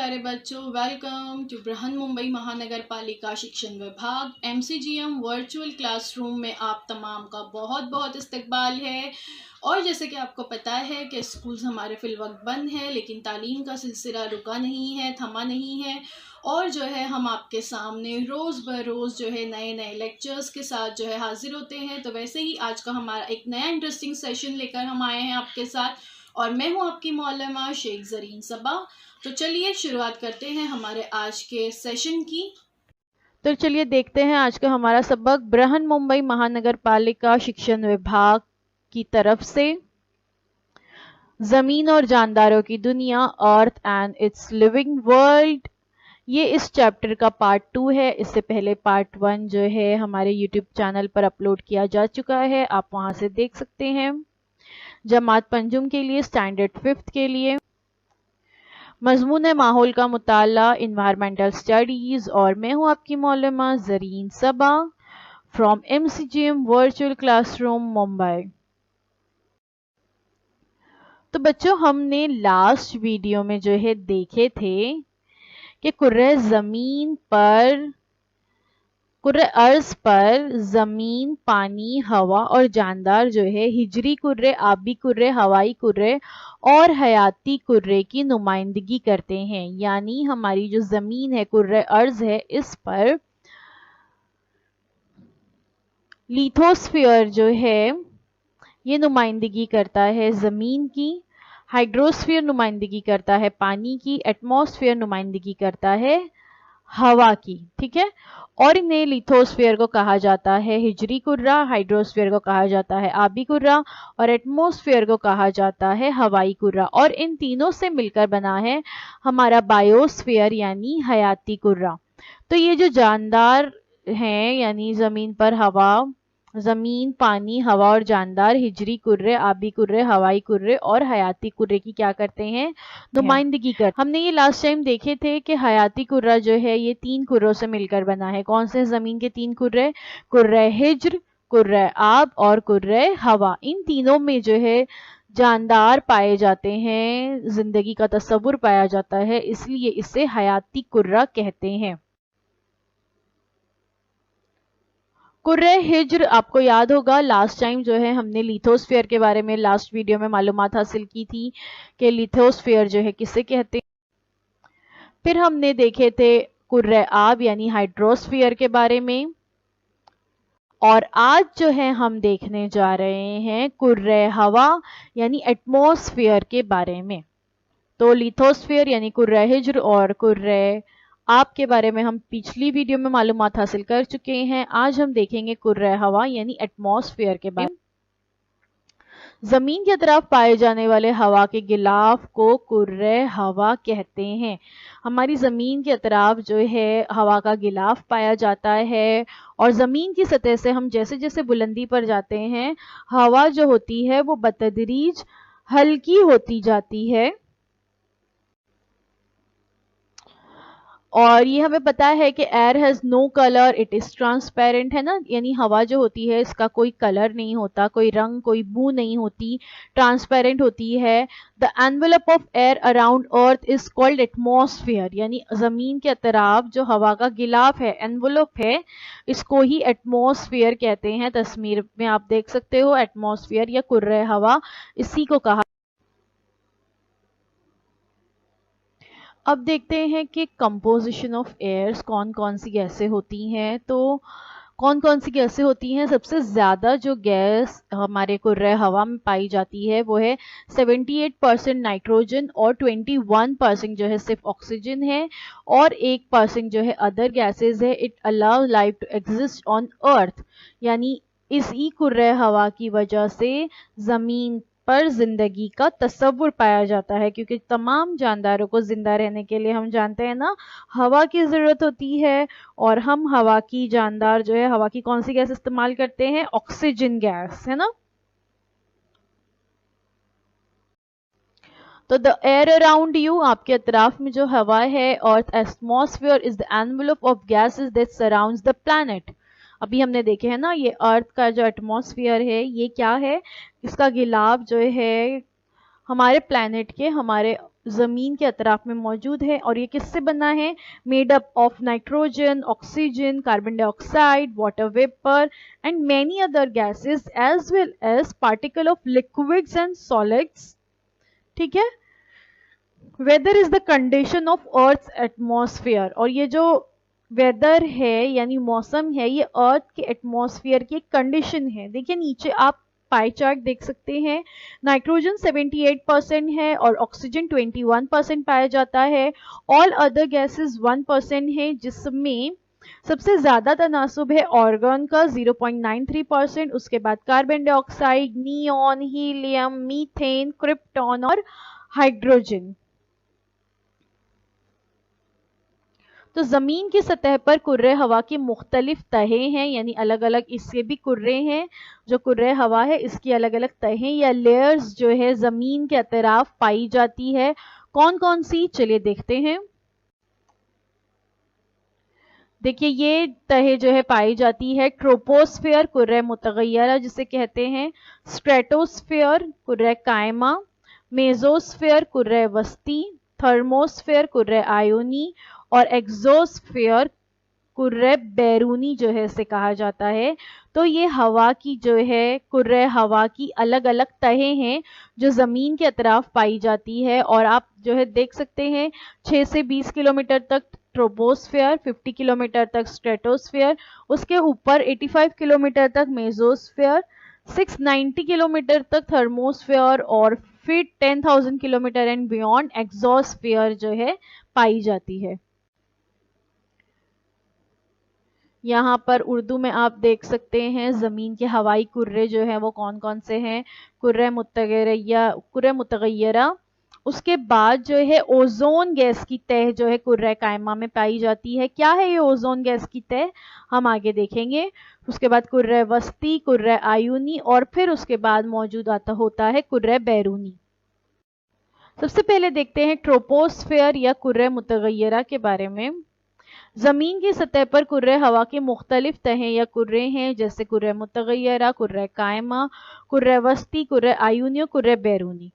प्यारे बच्चों, welcome to Brihan Mumbai महानगर पालिका शिक्षण विभाग MCGM वर्चुअल क्लासरूम में आप तमाम का बहुत बहुत इस्तकबाल है। और जैसे कि आपको पता है कि स्कूल्स हमारे फिलवक्त बंद है, लेकिन तालीम का सिलसिला रुका नहीं है, थमा नहीं है। और जो है हम आपके सामने रोज़ बरोज़ जो है नए नए लेक्चर्स के साथ जो है हाजिर होते हैं। तो वैसे ही आज का हमारा एक नया इंटरेस्टिंग सेशन लेकर हम आए हैं आपके साथ, और मैं हूँ आपकी मौलमा शेख ज़रीन सबा। तो चलिए शुरुआत करते हैं हमारे आज के सेशन की। तो चलिए देखते हैं आज का हमारा सबक बृहन मुंबई महानगर पालिका शिक्षण विभाग की तरफ से जमीन और जानदारों की दुनिया, earth and it's living world. ये इस चैप्टर का पार्ट 2 है। इससे पहले पार्ट 1 जो है हमारे यूट्यूब चैनल पर अपलोड किया जा चुका है, आप वहां से देख सकते हैं। जमात पंजुम के लिए, स्टैंडर्ड 5th के लिए। मजमून माहौल का मुताला, इन्वायरमेंटल स्टडीज, और मैं हूँ आपकी मौलमा Zareen Saba from MCGM virtual classroom Mumbai. तो बच्चों, हमने लास्ट वीडियो में जो है देखे थे कि कुर्रे ज़मीन पर, कुर्रे अर्ज पर ज़मीन, पानी, हवा और जानदार जो है हिजरी कुर्रे, आबी कुर्रे, हवाई कुर्रे और हयाती कुर्रे की नुमाइंदगी करते हैं। यानी हमारी जो ज़मीन है, कुर्रे अर्ज है, इस पर लिथोस्फीयर जो है ये नुमाइंदगी करता है ज़मीन की, हाइड्रोस्फीयर नुमाइंदगी करता है पानी की, एटमॉस्फेयर नुमाइंदगी करता है हवा की। ठीक है, और इन्हें लिथोस्फीयर को कहा जाता है हिजरी कुर्रा, हाइड्रोस्फीयर को कहा जाता है आबी कुर्रा और एटमॉस्फेयर को कहा जाता है हवाई कुर्रा। और इन तीनों से मिलकर बना है हमारा बायोस्फीयर यानी हयाती कुर्रा। तो ये जो जानदार हैं यानी जमीन पर हवा, जमीन, पानी, हवा और जानदार हिजरी कुर्रे, आबी कुर्रे, हवाई कुर्रे और हयाती कुर्रे की क्या करते हैं, नुमाइंदगी करते। हमने ये लास्ट टाइम देखे थे कि हयाती कुर्रा जो है ये 3 कुर्रों से मिलकर बना है। कौन से जमीन के 3 कुर्रे? कुर्रे हिज्र, कुर्रे आब और कुर्रे हवा। इन तीनों में जो है जानदार पाए जाते हैं, जिंदगी का तस्वुर पाया जाता है, इसलिए इसे हयाती कुर्रा कहते हैं। कुर्रे हिज्र आपको याद होगा, लास्ट टाइम जो है हमने लिथोस्फीयर के बारे में लास्ट वीडियो में मालूमात हासिल की थी कि लिथोस्फीयर जो है किसे कहते हैं। फिर हमने देखे थे कुर्रे आब यानी हाइड्रोस्फीयर के बारे में, और आज जो है हम देखने जा रहे हैं कुर्रे हवा यानी एटमॉस्फेयर के बारे में। तो लिथोस्फीयर यानी कुर्रे हिज्र और कुर्रे आपके बारे में हम पिछली वीडियो में मालूमात हासिल कर चुके हैं। आज हम देखेंगे कुर्रे हवा यानी एटमॉस्फेयर के बारे में। जमीन की तरफ पाए जाने वाले हवा के गिलाफ को कुर्रे हवा कहते हैं। हमारी जमीन के अतराफ जो है हवा का गिलाफ पाया जाता है, और जमीन की सतह से हम जैसे जैसे बुलंदी पर जाते हैं हवा जो होती है वो बतदरीज हल्की होती जाती है। और ये हमें पता है कि air has no colour, it is transparent, है ना। यानी हवा जो होती है इसका कोई कलर नहीं होता, कोई रंग, कोई बू नहीं होती, ट्रांसपेरेंट होती है। The envelope of air around earth is called atmosphere, यानी जमीन के अतराफ जो हवा का गिलाफ है, एनवेलप है, इसको ही एटमॉस्फेयर कहते हैं। तस्वीर में आप देख सकते हो एटमॉस्फेयर या कुर्रे हवा, इसी को कहा। अब देखते हैं कि कंपोजिशन ऑफ एयर्स कौन कौन सी गैसें होती हैं। तो कौन कौन सी गैसें होती हैं? सबसे ज़्यादा जो गैस हमारे कुर्रे हवा में पाई जाती है वो है 78% नाइट्रोजन, और 21% जो है सिर्फ ऑक्सीजन है, और 1% जो है अदर गैसेज है। It allow life to exist on earth, यानी इसी कुर्रे हवा की वजह से ज़मीन पर जिंदगी का तस्वुर पाया जाता है, क्योंकि तमाम जानदारों को जिंदा रहने के लिए हम जानते हैं ना हवा की ज़रूरत होती है, और हम हवा की जानदार जो है हवा की कौन सी गैस इस्तेमाल करते हैं? ऑक्सीजन गैस, है ना। तो द एयर अराउंड यू, आपके अतराफ में जो हवा है, और atmosphere is the envelope of gases that surrounds the planet. अभी हमने देखे हैं ना, ये अर्थ का जो एटमॉस्फेयर है ये क्या है? इसका गिलाफ जो है हमारे प्लैनेट के, हमारे زمین کے اطراف میں موجود ہے اور یہ کس سے بنا ہے؟ Made up of nitrogen, oxygen, carbon ڈائی آکسائڈ، water vapour and many other gases as well as particle of liquids and solids. ٹھیک ہے. Weather is the condition of earth atmosphere, اور یہ جو ویدر ہے یعنی موسم ہے یہ ارتھ کے ایٹماسفیئر کی ایک کنڈیشن ہے. دیکھیں نیچے آپ پائی چارٹ دیکھ سکتے ہیں. نائٹروجن 78% ہے اور آکسیجن 21% پایا جاتا ہے. آل ادر گیسز 1% ہے، جس میں سب سے زیادہ تناسب ہے آرگن کا 0.93%. اس کے بعد کاربن ڈائی آکسائڈ، نیون، ہیلیم، میتھین، کرپٹون اور ہائیڈروجن. تو زمین کی سطح پر کرۂ ہوا کی مختلف تہیں ہیں، یعنی الگ الگ اس کے بھی کرے ہیں. جو کرۂ ہوا ہے اس کی الگ الگ تہیں یا لیئرز جو ہے زمین کے اطراف پائی جاتی ہے. کون کون سی؟ چلیے دیکھتے ہیں. دیکھیے یہ تہیں جو ہے پائی جاتی ہے ٹروپوسفیئر کرۂ متغیرہ جسے کہتے ہیں، اسٹریٹوسفیئر کرۂ قائمہ، میزوسفیئر کرۂ وسطی، تھرموسفیئر کرۂ آیونی اور ایگزوسفیئر کرۂ بیرونی جو ہے اسے کہا جاتا ہے. تو یہ ہوا کی جو ہے کرۂ ہوا کی الگ الگ تہیں ہیں جو زمین کے اطراف پائی جاتی ہے، اور آپ جو ہے دیکھ سکتے ہیں 6 سے 20 کلومیٹر تک ٹروپوسفیئر، 50 کلومیٹر تک اسٹریٹوسفیئر، اس کے اوپر 85 کلومیٹر تک میزوسفیئر، 690 کلومیٹر تک تھرموسفیئر اور پھر 10,000 کلومیٹر اینڈ بیونڈ ایگزوسفیئر جو ہے پائی جاتی ہے. یہاں پر اردو میں آپ دیکھ سکتے ہیں زمین کے ہوائی کرے جو ہیں وہ کون کون سے ہیں. کرۂ متغیرہ، اس کے بعد جو ہے اوزون گیس کی تہ جو ہے کرۂ قائمہ میں پائی جاتی ہے. کیا ہے یہ اوزون گیس کی تہ؟ ہم آگے دیکھیں گے. اس کے بعد کرۂ وسطی، کرۂ آیونی اور پھر اس کے بعد موجود ہوتا ہے کرۂ بیرونی. سب سے پہلے دیکھتے ہیں ٹروپوسفیئر یا کرۂ متغیرہ کے بارے میں. زمین کی سطح پر کرۂ ہوا کی مختلف تہیں یا کرے ہیں، جیسے کرۂ متغیرہ، کرۂ قائمہ، کرۂ وسطی، کرۂ آیونی اور کرۂ بیرونی.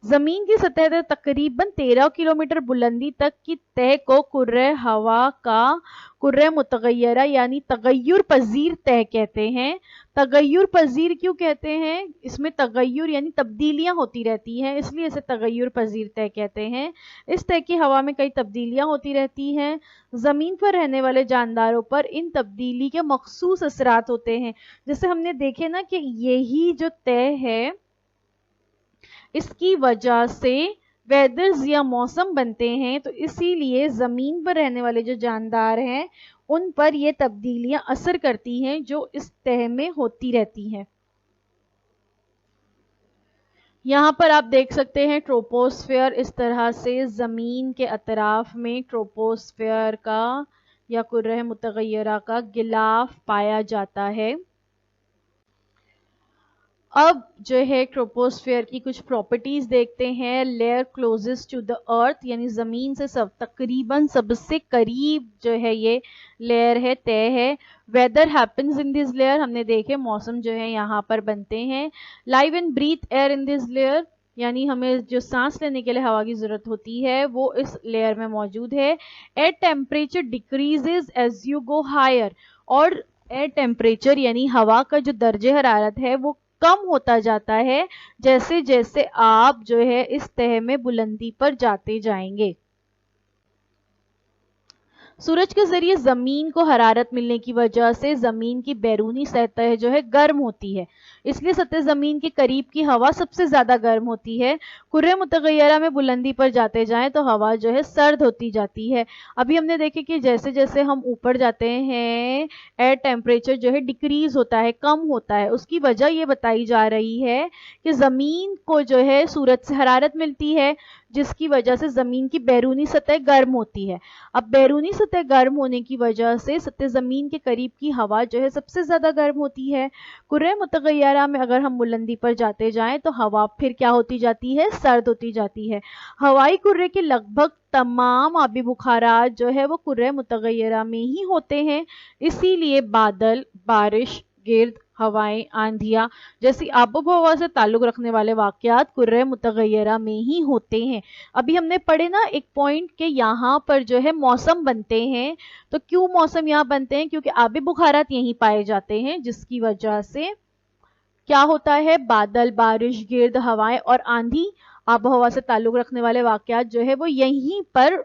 زمین کی سطح سے تقریباً 13 کلومیٹر بلندی تک کی تہ کو کرۂ ہوا کا کرۂ متغیرہ یعنی تغیر پذیر تہ کہتے ہیں. تغیر پذیر کیوں کہتے ہیں؟ اس میں تغیر یعنی تبدیلیاں ہوتی رہتی ہیں، اس لیے اسے تغیر پذیر تہ کہتے ہیں. اس تہ کی ہوا میں کئی تبدیلیاں ہوتی رہتی ہیں. زمین پر رہنے والے جانداروں پر ان تبدیلی کے مخصوص اثرات ہوتے ہیں. جیسے ہم نے دیکھے نا کہ یہی جو تہ ہے اس کی وجہ سے ویدرز یا موسم بنتے ہیں، تو اسی لیے زمین پر رہنے والے جو جاندار ہیں ان پر یہ تبدیلیاں اثر کرتی ہیں جو اس تہ میں ہوتی رہتی ہیں. یہاں پر آپ دیکھ سکتے ہیں ٹروپوسفیئر اس طرح سے زمین کے اطراف میں ٹروپوسفیئر کا یا کرۂ متغیرہ کا غلاف پایا جاتا ہے. اب جو ہے ٹروپوسفیئر کی کچھ پراپرٹیز دیکھتے ہیں. لیئر کلوزسٹ ٹو دا ارتھ یعنی زمین سے تقریباً سب سے قریب جو ہے یہ لیئر ہے، طے ہے. Weather happens in this layer, ہم نے دیکھے موسم جو ہے یہاں پر بنتے ہیں. Live and breathe air in this layer یعنی ہمیں جو سانس لینے کے لیے ہوا کی ضرورت ہوتی ہے وہ اس لیئر میں موجود ہے. Air temperature decreases as you go higher, اور ایئر ٹیمپریچر یعنی ہوا کا جو درجہ حرارت ہے وہ کم ہوتا جاتا ہے جیسے جیسے آپ جو ہے اس تہ میں بلندی پر جاتے جائیں گے. سورج کے ذریعے زمین کو حرارت ملنے کی وجہ سے زمین کی بیرونی سطح جو ہے گرم ہوتی ہے، اس لیے سطح زمین کے قریب کی ہوا سب سے زیادہ گرم ہوتی ہے. کرۂ متغیرہ میں بلندی پر جاتے جائیں تو ہوا جو ہے سرد ہوتی جاتی ہے. ابھی ہم نے دیکھے کہ جیسے جیسے ہم اوپر جاتے ہیں ایئر ٹیمپریچر جو ہے ڈیکریز ہوتا ہے، کم ہوتا ہے. اس کی وجہ یہ بتائی جا رہی ہے کہ زمین کو جو ہے سورج سے حرارت ملتی ہے جس کی وجہ سے زمین کی بیرونی سطح گرم ہوتی ہے. اب بیرونی سطح گرم ہونے کی وجہ سے سطح زمین کے قریب کی ہوا جو ہے سب سے زیادہ گرم ہوتی ہے. کرۂ متغیرہ میں اگر ہم بلندی پر جاتے جائیں تو ہوا پھر کیا ہوتی جاتی ہے؟ سرد ہوتی جاتی ہے. ہوائی کرے کے لگ بھگ تمام آبی بخارات جو ہے وہ کرۂ متغیرہ میں ہی ہوتے ہیں، اسی لیے بادل، بارش، گرد हवाएं, आंधियां जैसी आबोहवा से ताल्लुक रखने वाले वाकयात कुर्रे मुतगय्यरा में ही होते हैं। अभी हमने पढ़े ना एक पॉइंट के यहाँ पर जो है मौसम बनते हैं, तो क्यों मौसम यहाँ बनते हैं? क्योंकि आबी बुखारात यहीं पाए जाते हैं, जिसकी वजह से क्या होता है, बादल, बारिश, गिर्द हवाएं और आंधी आबोहवा से ताल्लुक रखने वाले वाकयात जो है वो यहीं पर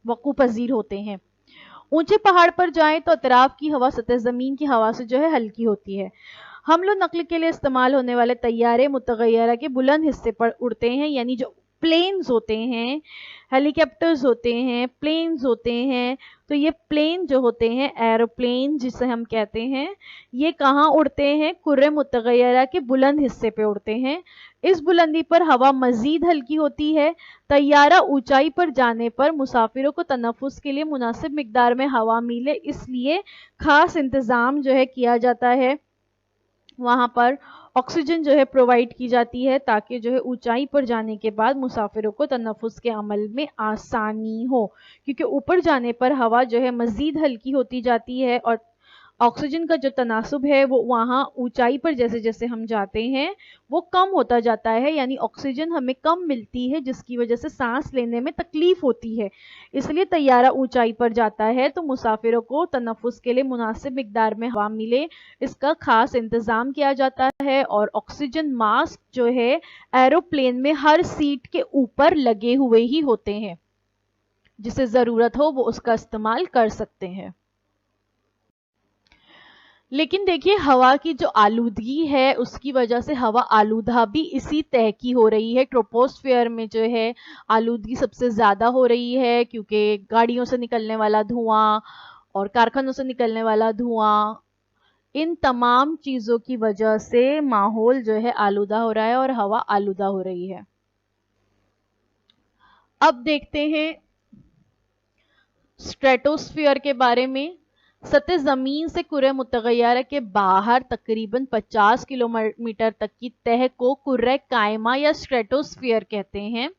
वकू पजीर होते हैं। ऊंचे पहाड़ पर जाएं तो अतराफ की हवा सतह जमीन की हवा से जो है हल्की होती है। हम लोग नकल के लिए इस्तेमाल होने वाले तैयारे मुतगय्यरा के बुलंद हिस्से पर उड़ते हैं, यानी जो प्लेन्स होते हैं, हेलीकॉप्टर्स होते हैं, प्लेन्स होते हैं, तो ये प्लेन जो होते हैं, एरोप्लेन जिसे हम कहते हैं, ये कहाँ उड़ते हैं? कुर्रे मुतगय्यरा के बुलंद हिस्से पे उड़ते हैं। इस बुलंदी पर हवा मजीद हल्की होती है। तैयारा ऊंचाई पर जाने पर मुसाफिरों को तनफ्फुस के लिए मुनासिब मिकदार में हवा मिले, इसलिए खास इंतजाम जो है किया जाता है। वहां पर ऑक्सीजन जो है प्रोवाइड की जाती है ताकि जो है ऊंचाई पर जाने के बाद मुसाफिरों को तनफ्फुस के अमल में आसानी हो, क्योंकि ऊपर जाने पर हवा जो है मजीद हल्की होती जाती है और ऑक्सीजन का जो तनासुब है वो वहाँ ऊंचाई पर जैसे जैसे हम जाते हैं वो कम होता जाता है, यानी ऑक्सीजन हमें कम मिलती है, जिसकी वजह से सांस लेने में तकलीफ होती है। इसलिए तैयारा ऊंचाई पर जाता है तो मुसाफिरों को तनफ्फुस के लिए मुनासिब मिकदार में हवा मिले, इसका खास इंतजाम किया जाता है। और ऑक्सीजन मास्क जो है एरोप्लेन में हर सीट के ऊपर लगे हुए ही होते हैं, जिसे ज़रूरत हो वो उसका इस्तेमाल कर सकते हैं। लेकिन देखिए हवा की जो आलूदगी है उसकी वजह से हवा आलूदा भी इसी तह की हो रही है। ट्रोपोस्फियर में जो है आलूदगी सबसे ज़्यादा हो रही है, क्योंकि गाड़ियों से निकलने वाला धुआं और कारखानों से निकलने वाला धुआं, इन तमाम चीज़ों की वजह से माहौल जो है आलूदा हो रहा है और हवा आलूदा हो रही है। अब देखते हैं स्ट्रेटोस्फियर के बारे में। सतह ज़मीन से कुर्रे मुतगय्यरा के बाहर तकरीबन 50 किलोमीटर तक की तह को कुर्रे कायमा या स्ट्रेटोस्फियर कहते हैं।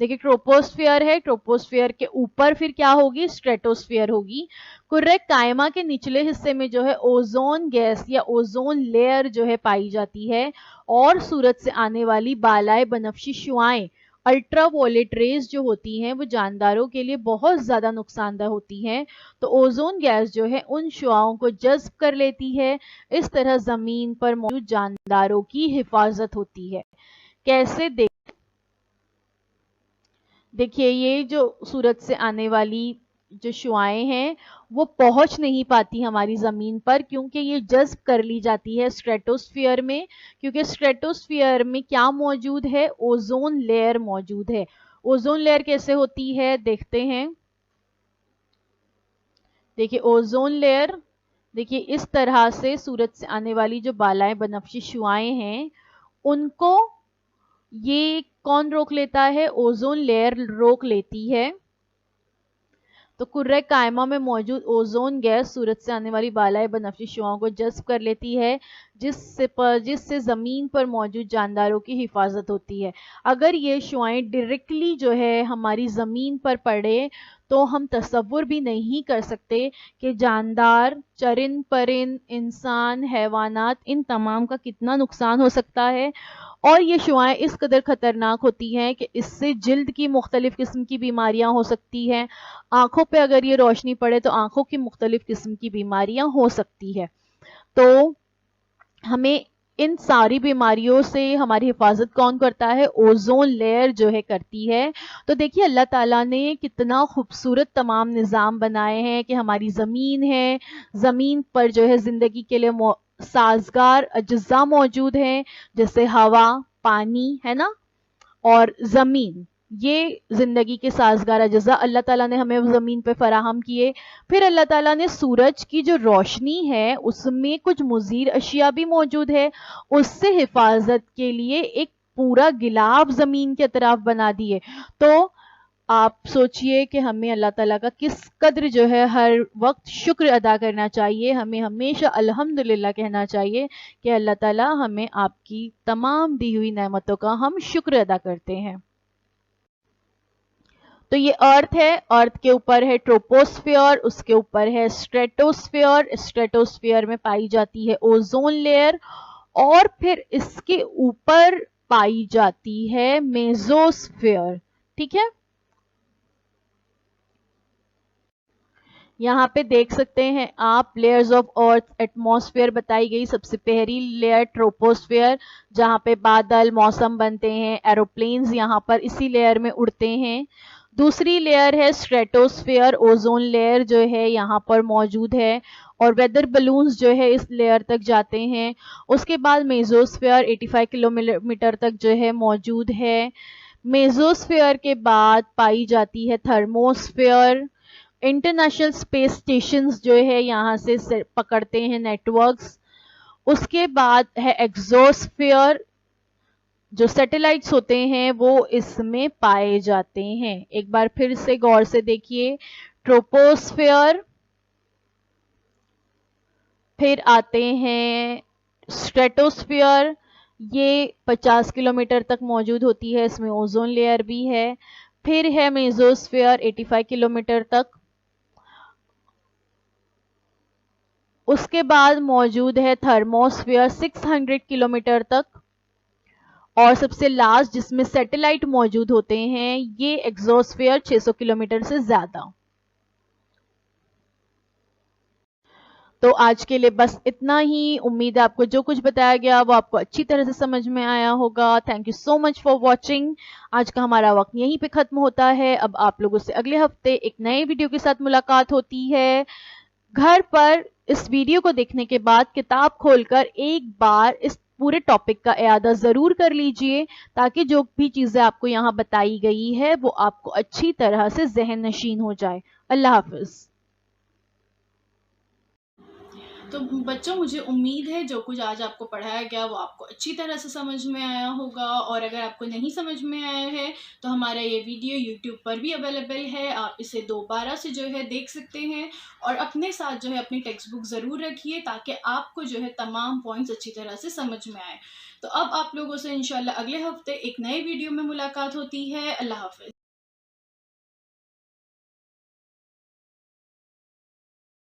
देखिए ट्रोपोस्फियर है, ट्रोपोस्फियर के ऊपर फिर क्या होगी? स्ट्रेटोस्फियर होगी। कुर्रे कायमा के निचले हिस्से में जो है ओजोन गैस या ओजोन लेयर जो है पाई जाती है, और सूरज से आने वाली बालाए बनफशी शुआएं अल्ट्रावायलेट रेज जो होती हैं वो जानदारों के लिए बहुत ज़्यादा नुकसानदेह होती हैं, तो ओजोन गैस जो है उन शुआओं को जज्ब कर लेती है। इस तरह ज़मीन पर मौजूद जानदारों की हिफाजत होती है। कैसे? देखिए ये जो सूरज से आने वाली जो शुआएं हैं वो पहुंच नहीं पाती हमारी ज़मीन पर, क्योंकि ये जज्ब कर ली जाती है स्ट्रेटोस्फियर में। क्योंकि स्ट्रेटोस्फियर में क्या मौजूद है? ओजोन लेयर मौजूद है। ओजोन लेयर कैसे होती है देखते हैं। देखिए ओजोन लेयर, देखिए इस तरह से सूरज से आने वाली जो बालाएं बनफशी शुआएं हैं उनको ये कौन रोक लेता है? ओजोन लेयर रोक लेती है। तो कुर्रे कायमा में मौजूद ओजोन गैस सूरज से आने वाली बालाए बनफशी शुआओं को जज्ब कर लेती है, जिससे ज़मीन पर मौजूद जानदारों की हिफाजत होती है। अगर ये शुआएं डायरेक्टली जो है हमारी ज़मीन पर पड़े तो हम तसव्वुर भी नहीं कर सकते कि जानदार, चरिंद परिंद, इंसान, हैवानात, इन तमाम का कितना नुकसान हो सकता है। और ये शुआएं इस कदर ख़तरनाक होती हैं कि इससे जिल्द की मुख्तलिफ़ किस्म की बीमारियां हो सकती हैं। आँखों पे अगर ये रोशनी पड़े तो आँखों की मुख्तलिफ़ किस्म की बीमारियां हो सकती है। तो हमें इन सारी बीमारियों से हमारी हिफाजत कौन करता है? ओजोन लेयर जो है करती है। तो देखिए अल्लाह ताला ने कितना खूबसूरत तमाम निज़ाम बनाए हैं कि हमारी ज़मीन है, ज़मीन पर जो है ज़िंदगी के लिए साजगार अज्जा मौजूद हैं, जैसे हवा, पानी है ना, और ज़मीन, ये ज़िंदगी के साजगार अज्जा अल्लाह ताला ने हमें ज़मीन पे फराहम किए। फिर अल्लाह ताला ने सूरज की जो रोशनी है उसमें कुछ मुज़ीर अशिया भी मौजूद है, उससे हिफाजत के लिए एक पूरा गिलाफ ज़मीन के अतराफ बना दिए। तो आप सोचिए कि हमें अल्लाह ताला का किस कद्र जो है हर वक्त शुक्र अदा करना चाहिए। हमें हमेशा अल्हम्दुलिल्लाह कहना चाहिए कि अल्लाह ताला हमें आपकी तमाम दी हुई नेमतों का हम शुक्र अदा करते हैं। تو یہ ارتھ ہے، ارتھ کے اوپر ہے ٹروپوسفیئر، اس کے اوپر ہے اسٹریٹوسفیئر، اسٹریٹوسفیئر میں پائی جاتی ہے اوزون لیئر، اور پھر اس کے اوپر پائی جاتی ہے میزوسفیئر. ٹھیک ہے، یہاں پہ دیکھ سکتے ہیں آپ لیئرز آف ارتھ ایٹماسفیئر بتائی گئی. سب سے پہلی لیئر ٹروپوسفیئر، جہاں پہ بادل موسم بنتے ہیں، ایروپلینز یہاں پر اسی لیئر میں اڑتے ہیں. دوسری لیئر ہے اسٹریٹوسفیئر، اوزون لیئر جو ہے یہاں پر موجود ہے، اور ویدر بلونز جو ہے اس لیئر تک جاتے ہیں. اس کے بعد میزوسفیئر 85 کلومیٹر تک جو ہے موجود ہے. میزوسفیئر کے بعد پائی جاتی ہے تھرموسفیئر. انٹرنیشنل اسپیس اسٹیشنز جو ہے یہاں سے پکڑتے ہیں نیٹ ورکس. اس کے بعد ہے ایگزوسفیئر، جو سیٹلائٹس ہوتے ہیں وہ اس میں پائے جاتے ہیں. ایک بار پھر سے غور سے دیکھیے، ٹروپوسفیئر، پھر آتے ہیں اسٹریٹوسفیئر، یہ 50 کلومیٹر تک موجود ہوتی ہے، اس میں اوزون لیئر بھی ہے. پھر ہے میزوسفیئر 85 کلومیٹر تک. اس کے بعد موجود ہے تھرموسفیئر 600 کلومیٹر تک. اور سب سے لاسٹ جس میں سیٹلائٹ موجود ہوتے ہیں یہ ایگزوسفیئر 600 کلومیٹر سے زیادہ. تو آج کے لیے بس اتنا ہی. امید ہے آپ کو جو کچھ بتایا گیا وہ آپ کو اچھی طرح سے سمجھ میں آیا ہوگا. Thank you so much for watching. آج کا ہمارا وقت یہیں پہ ختم ہوتا ہے. اب آپ لوگوں سے اگلے ہفتے ایک نئے ویڈیو کے ساتھ ملاقات ہوتی ہے. گھر پر اس ویڈیو کو دیکھنے کے بعد کتاب کھول کر ایک بار اس پورے ٹاپک کا اعادہ ضرور کر لیجئے، تاکہ جو بھی چیزیں آپ کو یہاں بتائی گئی ہے وہ آپ کو اچھی طرح سے ذہن نشین ہو جائے. اللہ حافظ. تو بچوں، مجھے امید ہے جو کچھ آج آپ کو پڑھایا گیا وہ آپ کو اچھی طرح سے سمجھ میں آیا ہوگا. اور اگر آپ کو نہیں سمجھ میں آیا ہے تو ہمارا یہ ویڈیو یوٹیوب پر بھی اویلیبل ہے، آپ اسے دوبارہ سے جو ہے دیکھ سکتے ہیں. اور اپنے ساتھ جو ہے اپنی ٹیکسٹ بک ضرور رکھیے تاکہ آپ کو جو ہے تمام پوائنٹس اچھی طرح سے سمجھ میں آئے. تو اب آپ لوگوں سے انشاءاللہ اگلے ہفتے ایک نئے ویڈیو میں ملاقات ہوتی ہے. اللہ حافظ.